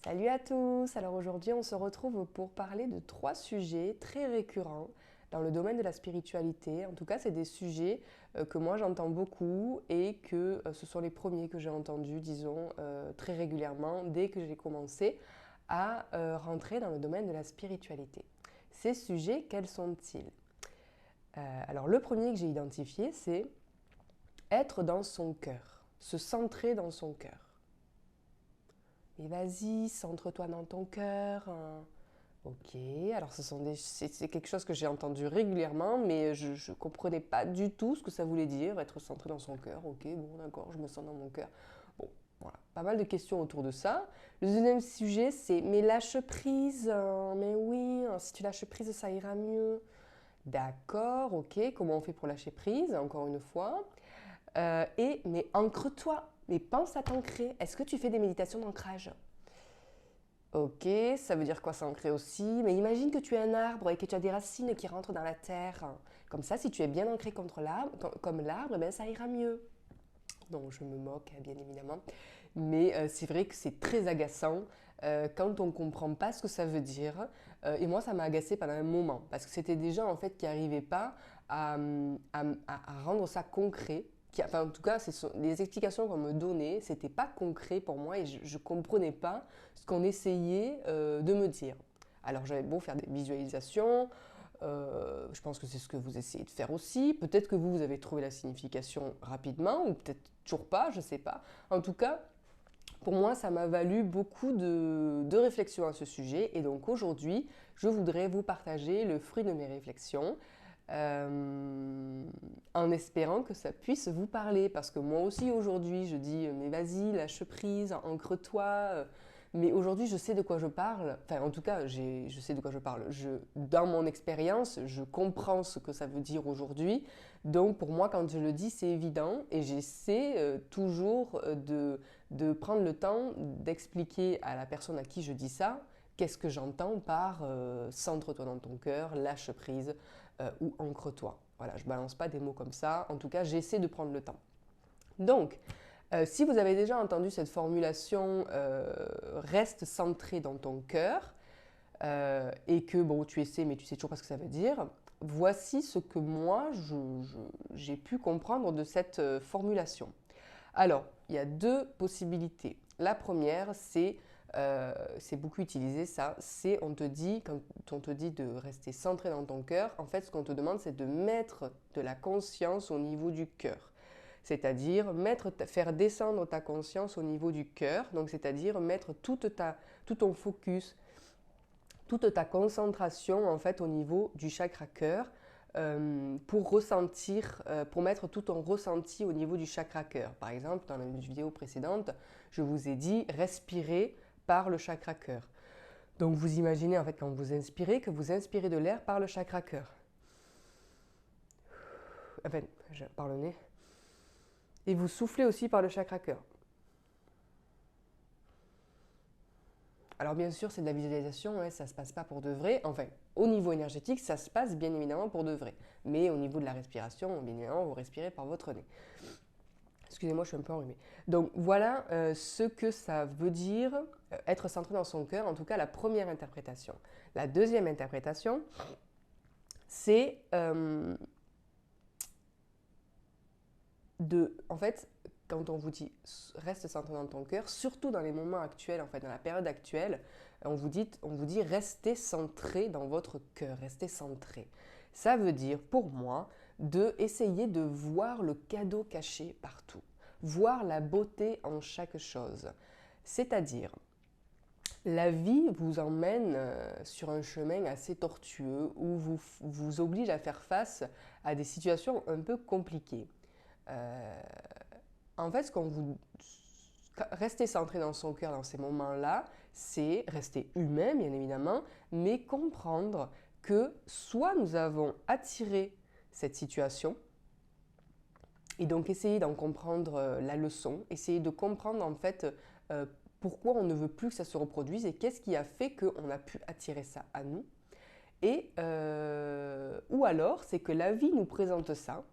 Salut à tous! Alors aujourd'hui on se retrouve pour parler de trois sujets très récurrents dans le domaine de la spiritualité. En tout cas c'est des sujets que moi j'entends beaucoup et que ce sont les premiers que j'ai entendus, disons, très régulièrement dès que j'ai commencé à rentrer dans le domaine de la spiritualité. Ces sujets, quels sont-ils? Alors le premier que j'ai identifié, c'est être dans son cœur, se centrer dans son cœur. Mais vas-y, centre-toi dans ton cœur, hein. Ok, alors c'est quelque chose que j'ai entendu régulièrement, mais je ne comprenais pas du tout ce que ça voulait dire, être centré dans son cœur. Ok, bon, d'accord, je me sens dans mon cœur. Bon, voilà, pas mal de questions autour de ça. Le deuxième sujet, c'est mais lâche prise, hein, mais oui, hein, si tu lâches prise, ça ira mieux. D'accord, ok, comment on fait pour lâcher prise, encore une fois. Mais ancre-toi, mais pense à t'ancrer. Est-ce que tu fais des méditations d'ancrage? Ok, ça veut dire quoi s'ancrer aussi? Mais imagine que tu es un arbre et que tu as des racines qui rentrent dans la terre. Comme ça, si tu es bien ancré contre l'arbre, comme l'arbre, ben, ça ira mieux. Donc je me moque, bien évidemment. Mais c'est vrai que c'est très agaçant quand on ne comprend pas ce que ça veut dire. Et moi, ça m'a agacé pendant un moment. Parce que c'était des gens en fait, qui n'arrivaient pas à rendre ça concret. Enfin, en tout cas, les explications qu'on me donnait, c'était pas concret pour moi et je ne comprenais pas ce qu'on essayait de me dire. Alors j'avais beau faire des visualisations, je pense que c'est ce que vous essayez de faire aussi. Peut-être que vous avez trouvé la signification rapidement ou peut-être toujours pas, je ne sais pas. En tout cas, pour moi, ça m'a valu beaucoup de réflexions à ce sujet. Et donc aujourd'hui, je voudrais vous partager le fruit de mes réflexions en espérant que ça puisse vous parler. Parce que moi aussi aujourd'hui, je dis mais vas-y, lâche prise, ancre-toi. Mais aujourd'hui, je sais de quoi je parle. Enfin, en tout cas, je sais de quoi je parle. Dans mon expérience, je comprends ce que ça veut dire aujourd'hui. Donc, pour moi, quand je le dis, c'est évident. Et j'essaie toujours de prendre le temps d'expliquer à la personne à qui je dis ça qu'est-ce que j'entends par centre-toi dans ton cœur, lâche prise ou ancre-toi. Voilà, je balance pas des mots comme ça. En tout cas, j'essaie de prendre le temps. Donc, si vous avez déjà entendu cette formulation reste centré dans ton cœur et que bon, tu essaies mais tu sais toujours pas ce que ça veut dire, voici ce que moi j'ai pu comprendre de cette formulation. Alors, il y a deux possibilités. La première, c'est beaucoup utilisé ça, c'est on te dit, quand on te dit de rester centré dans ton cœur, en fait ce qu'on te demande c'est de mettre de la conscience au niveau du cœur. C'est-à-dire faire descendre ta conscience au niveau du cœur, donc c'est-à-dire mettre tout ton focus, toute ta concentration en fait au niveau du chakra cœur pour ressentir, pour mettre tout ton ressenti au niveau du chakra cœur. Par exemple, dans la vidéo précédente, je vous ai dit respirer par le chakra cœur. Donc vous imaginez en fait quand vous inspirez que vous inspirez de l'air par le chakra cœur. Enfin, par le nez. Et vous soufflez aussi par le chakra cœur. Alors bien sûr, c'est de la visualisation, hein, ça ne se passe pas pour de vrai. Enfin, au niveau énergétique, ça se passe bien évidemment pour de vrai. Mais au niveau de la respiration, bien évidemment, vous respirez par votre nez. Excusez-moi, je suis un peu enrhumée. Donc voilà ce que ça veut dire être centré dans son cœur, en tout cas la première interprétation. La deuxième interprétation, c'est en fait, quand on vous dit reste centré dans ton cœur, surtout dans les moments actuels, en fait, dans la période actuelle, on vous dit restez centré dans votre cœur, restez centré. Ça veut dire, pour moi, de essayer de voir le cadeau caché partout, voir la beauté en chaque chose. C'est-à-dire, la vie vous emmène sur un chemin assez tortueux où vous oblige à faire face à des situations un peu compliquées. En fait, rester centré dans son cœur dans ces moments-là, c'est rester humain, bien évidemment, mais comprendre que soit nous avons attiré cette situation, et donc essayer d'en comprendre la leçon, essayer de comprendre en fait euh, pourquoi on ne veut plus que ça se reproduise et qu'est-ce qui a fait qu'on a pu attirer ça à nous. Ou alors, c'est que la vie nous présente ça,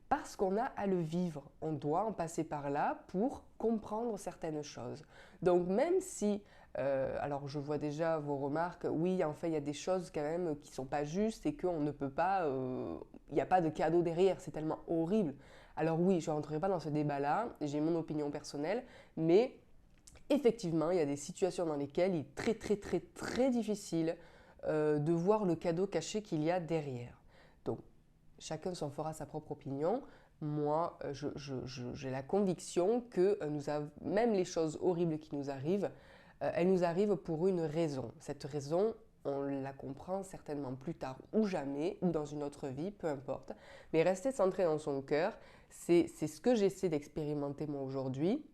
parce qu'on a à le vivre. On doit en passer par là pour comprendre certaines choses. Donc même si Alors je vois déjà vos remarques, oui, en fait, il y a des choses quand même qui ne sont pas justes et qu'on ne peut pas, il n'y a pas de cadeau derrière, c'est tellement horrible. Alors oui, je ne rentrerai pas dans ce débat-là, j'ai mon opinion personnelle, mais effectivement, il y a des situations dans lesquelles il est très très très très difficile de voir le cadeau caché qu'il y a derrière. Donc, chacun s'en fera sa propre opinion. Moi, j'ai la conviction que même les choses horribles qui nous arrivent, elles nous arrivent pour une raison. Cette raison, on la comprend certainement plus tard ou jamais, ou dans une autre vie, peu importe. Mais rester centré dans son cœur, c'est ce que j'essaie d'expérimenter moi aujourd'hui.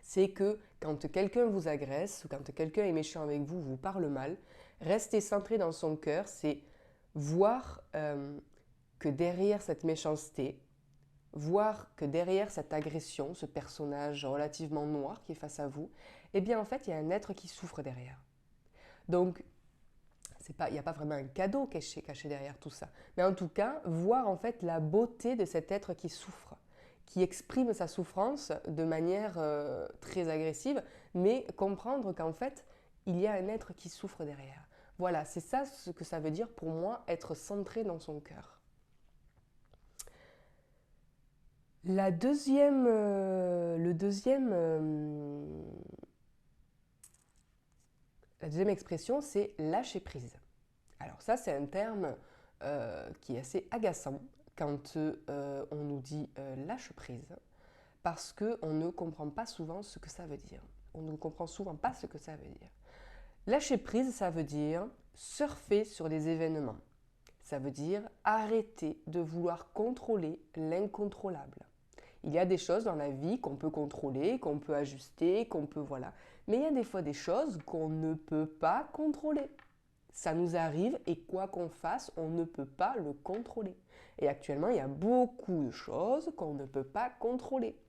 C'est que quand quelqu'un vous agresse ou quand quelqu'un est méchant avec vous, vous parle mal, rester centré dans son cœur, c'est voir que derrière cette méchanceté, voir que derrière cette agression, ce personnage relativement noir qui est face à vous, eh bien en fait il y a un être qui souffre derrière. Donc il n'y a pas vraiment un cadeau caché derrière tout ça. Mais en tout cas, voir en fait la beauté de cet être qui souffre, qui exprime sa souffrance de manière très agressive, mais comprendre qu'en fait, il y a un être qui souffre derrière. Voilà, c'est ça ce que ça veut dire pour moi, être centré dans son cœur. La deuxième expression, c'est lâcher prise. Alors ça, c'est un terme qui est assez agaçant quand on nous dit lâche prise, parce qu'on ne comprend pas souvent ce que ça veut dire. On ne comprend souvent pas ce que ça veut dire. Lâcher prise, ça veut dire surfer sur des événements. Ça veut dire arrêter de vouloir contrôler l'incontrôlable. Il y a des choses dans la vie qu'on peut contrôler, qu'on peut ajuster, qu'on peut voilà. Mais il y a des fois des choses qu'on ne peut pas contrôler. Ça nous arrive et quoi qu'on fasse, on ne peut pas le contrôler. Et actuellement, il y a beaucoup de choses qu'on ne peut pas contrôler,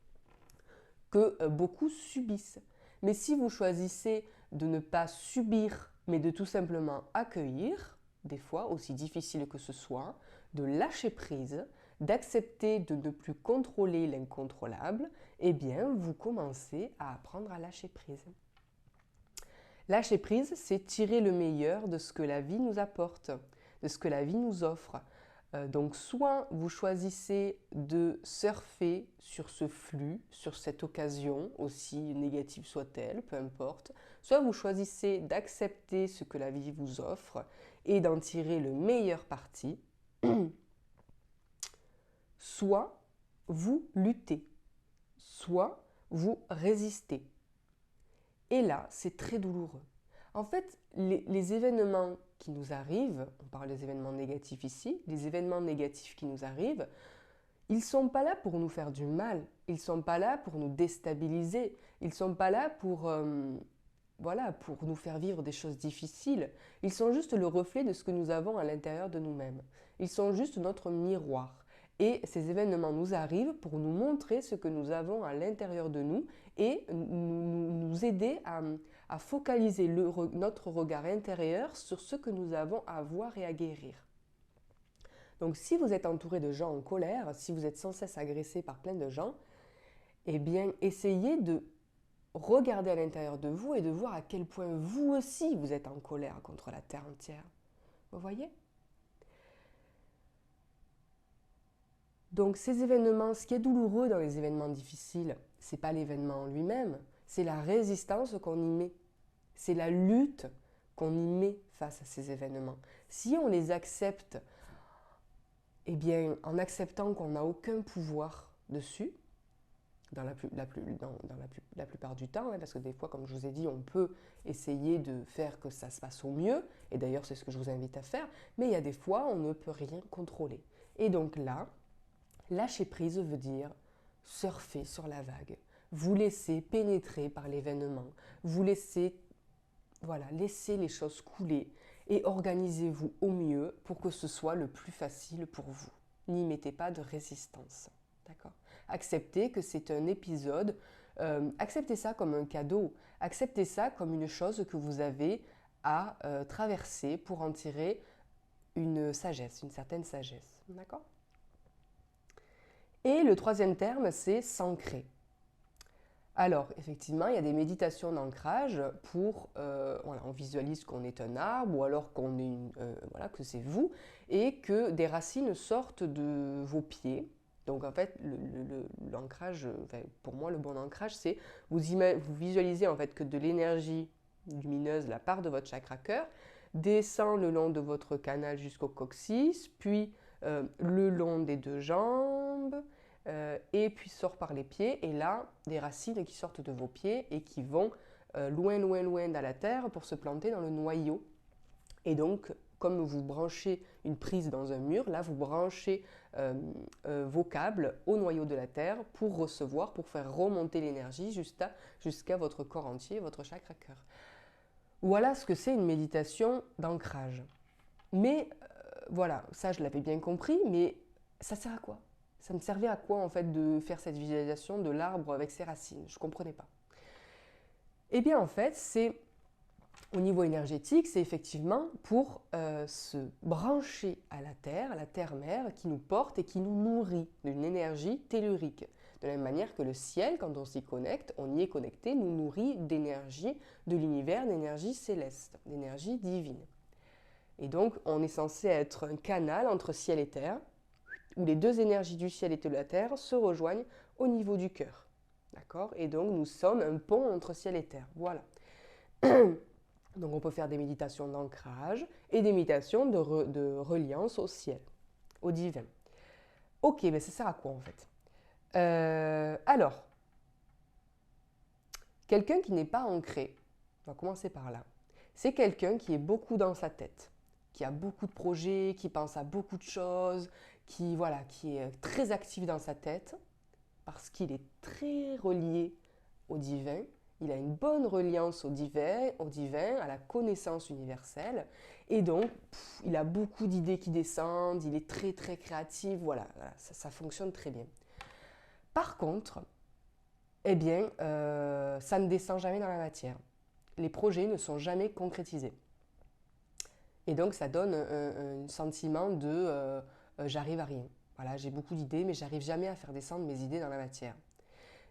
que beaucoup subissent. Mais si vous choisissez de ne pas subir, mais de tout simplement accueillir, des fois, aussi difficile que ce soit, de lâcher prise, d'accepter de ne plus contrôler l'incontrôlable, eh bien, vous commencez à apprendre à lâcher prise. Lâcher prise, c'est tirer le meilleur de ce que la vie nous apporte, de ce que la vie nous offre. Donc soit vous choisissez de surfer sur ce flux, sur cette occasion, aussi négative soit-elle, peu importe, soit vous choisissez d'accepter ce que la vie vous offre et d'en tirer le meilleur parti, soit vous luttez, soit vous résistez. Et là, c'est très douloureux. En fait, les événements qui nous arrivent, on parle des événements négatifs ici, les événements négatifs qui nous arrivent, ils ne sont pas là pour nous faire du mal, ils ne sont pas là pour nous déstabiliser, ils ne sont pas là pour, pour nous faire vivre des choses difficiles, ils sont juste le reflet de ce que nous avons à l'intérieur de nous-mêmes. Ils sont juste notre miroir. Et ces événements nous arrivent pour nous montrer ce que nous avons à l'intérieur de nous et nous aider à focaliser notre regard intérieur sur ce que nous avons à voir et à guérir. Donc si vous êtes entouré de gens en colère, si vous êtes sans cesse agressé par plein de gens, eh bien essayez de regarder à l'intérieur de vous et de voir à quel point vous aussi vous êtes en colère contre la terre entière. Vous voyez ? Donc ces événements, ce qui est douloureux dans les événements difficiles, c'est pas l'événement en lui-même, c'est la résistance qu'on y met. C'est la lutte qu'on y met face à ces événements. Si on les accepte, eh bien, en acceptant qu'on n'a aucun pouvoir dessus, la plupart du temps, parce que des fois, comme je vous ai dit, on peut essayer de faire que ça se passe au mieux, et d'ailleurs c'est ce que je vous invite à faire, mais il y a des fois, on ne peut rien contrôler. Et donc là, lâcher prise veut dire surfer sur la vague, vous laisser pénétrer par l'événement, vous laisser les choses couler et organisez-vous au mieux pour que ce soit le plus facile pour vous. N'y mettez pas de résistance, d'accord ? Acceptez que c'est un épisode, acceptez ça comme un cadeau, acceptez ça comme une chose que vous avez à traverser pour en tirer une sagesse, une certaine sagesse, d'accord ? Et le troisième terme, c'est s'ancrer. Alors, effectivement, il y a des méditations d'ancrage pour, voilà, on visualise qu'on est un arbre ou alors qu'on est voilà, que c'est vous et que des racines sortent de vos pieds. Donc, en fait, l'ancrage, enfin, pour moi, le bon ancrage, c'est vous visualisez en fait que de l'énergie lumineuse, la part de votre chakra cœur, descend le long de votre canal jusqu'au coccyx, puis le long des deux jambes, et puis sort par les pieds, et là, des racines qui sortent de vos pieds et qui vont loin, loin, loin dans la terre pour se planter dans le noyau. Et donc, comme vous branchez une prise dans un mur, là, vous branchez vos câbles au noyau de la terre pour recevoir, pour faire remonter l'énergie jusqu'à votre corps entier, votre chakra cœur. Voilà ce que c'est une méditation d'ancrage. Mais voilà, ça je l'avais bien compris, mais ça sert à quoi? Ça me servait à quoi en fait de faire cette visualisation de l'arbre avec ses racines? Je ne comprenais pas. Eh bien en fait, c'est au niveau énergétique, c'est effectivement pour se brancher à la terre-mère qui nous porte et qui nous nourrit d'une énergie tellurique. De la même manière que le ciel, quand on s'y connecte, on y est connecté, nous nourrit d'énergie de l'univers, d'énergie céleste, d'énergie divine. Et donc, on est censé être un canal entre ciel et terre, où les deux énergies du ciel et de la terre se rejoignent au niveau du cœur. D'accord? Et donc, nous sommes un pont entre ciel et terre. Voilà. Donc, on peut faire des méditations d'ancrage et des méditations de reliance au ciel, au divin. Ok, mais ça sert à quoi en fait? Alors, quelqu'un qui n'est pas ancré, on va commencer par là, c'est quelqu'un qui est beaucoup dans sa tête, qui a beaucoup de projets, qui pense à beaucoup de choses, qui, voilà, qui est très actif dans sa tête, parce qu'il est très relié au divin, il a une bonne reliance au divin, à la connaissance universelle, et donc il a beaucoup d'idées qui descendent, il est très très créatif, voilà, ça fonctionne très bien. Par contre, eh bien, ça ne descend jamais dans la matière. Les projets ne sont jamais concrétisés. Et donc, ça donne un sentiment de j'arrive à rien. Voilà, j'ai beaucoup d'idées, mais j'arrive jamais à faire descendre mes idées dans la matière.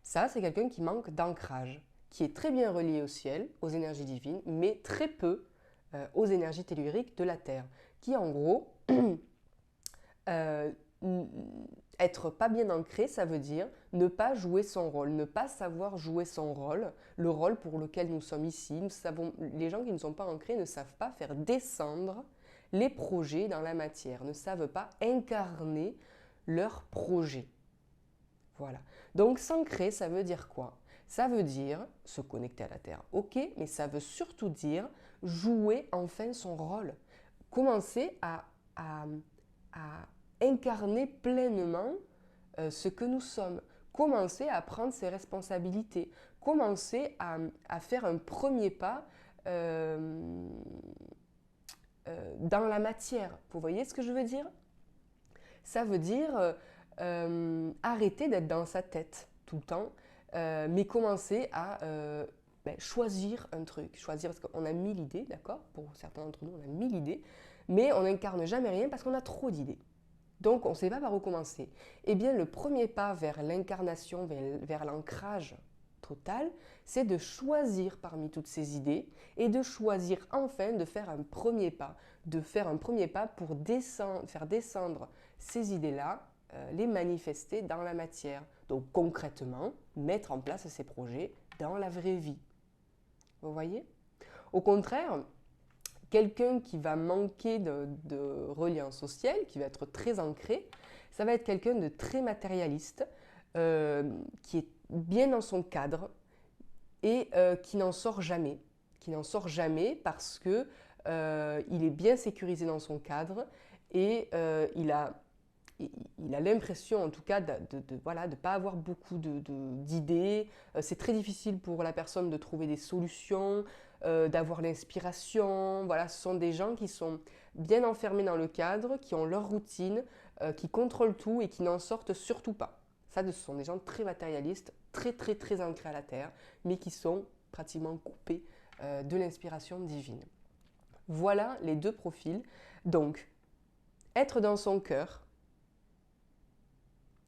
Ça, c'est quelqu'un qui manque d'ancrage, qui est très bien relié au ciel, aux énergies divines, mais très peu aux énergies telluriques de la Terre, qui en gros, être pas bien ancré, ça veut dire ne pas jouer son rôle, ne pas savoir jouer son rôle, le rôle pour lequel nous sommes ici. Les gens qui ne sont pas ancrés ne savent pas faire descendre les projets dans la matière, ne savent pas incarner leurs projets. Voilà. Donc s'ancrer, ça veut dire quoi? Ça veut dire se connecter à la Terre, ok, mais ça veut surtout dire jouer enfin son rôle. Commencer à incarner pleinement ce que nous sommes. Commencer à prendre ses responsabilités. Commencer à faire un premier pas dans la matière. Vous voyez ce que je veux dire? Ça veut dire arrêter d'être dans sa tête tout le temps, mais commencer à choisir un truc. Choisir parce qu'on a 1000 idées, d'accord? Pour certains d'entre nous, on a 1000 idées, mais on n'incarne jamais rien parce qu'on a trop d'idées. Donc, on ne sait pas par où commencer. Eh bien, le premier pas vers l'incarnation, vers l'ancrage total, c'est de choisir parmi toutes ces idées et de choisir enfin de faire un premier pas. De faire un premier pas pour faire descendre ces idées-là, les manifester dans la matière. Donc, concrètement, mettre en place ces projets dans la vraie vie. Vous voyez? Au contraire, quelqu'un qui va manquer de reliance au ciel, qui va être très ancré, ça va être quelqu'un de très matérialiste, qui est bien dans son cadre et qui n'en sort jamais. Qui n'en sort jamais parce que il est bien sécurisé dans son cadre et il a l'impression en tout cas de ne pas avoir beaucoup d'idées. C'est très difficile pour la personne de trouver des solutions, d'avoir l'inspiration. Voilà, ce sont des gens qui sont bien enfermés dans le cadre, qui ont leur routine, qui contrôlent tout et qui n'en sortent surtout pas. Ça, ce sont des gens très matérialistes, très très très ancrés à la terre, mais qui sont pratiquement coupés de l'inspiration divine. Voilà les deux profils. Donc, être dans son cœur,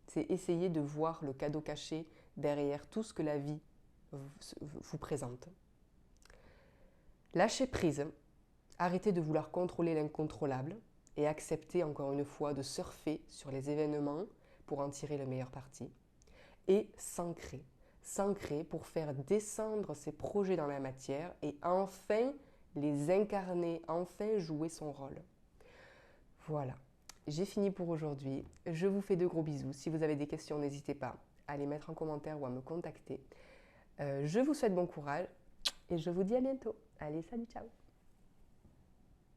c'est essayer de voir le cadeau caché derrière tout ce que la vie vous présente. Lâchez prise, arrêtez de vouloir contrôler l'incontrôlable et acceptez encore une fois de surfer sur les événements pour en tirer le meilleur parti. Et s'ancrer pour faire descendre ses projets dans la matière et enfin les incarner, enfin jouer son rôle. Voilà, j'ai fini pour aujourd'hui. Je vous fais de gros bisous. Si vous avez des questions, n'hésitez pas à les mettre en commentaire ou à me contacter. Je vous souhaite bon courage et je vous dis à bientôt. Allez, salut, ciao!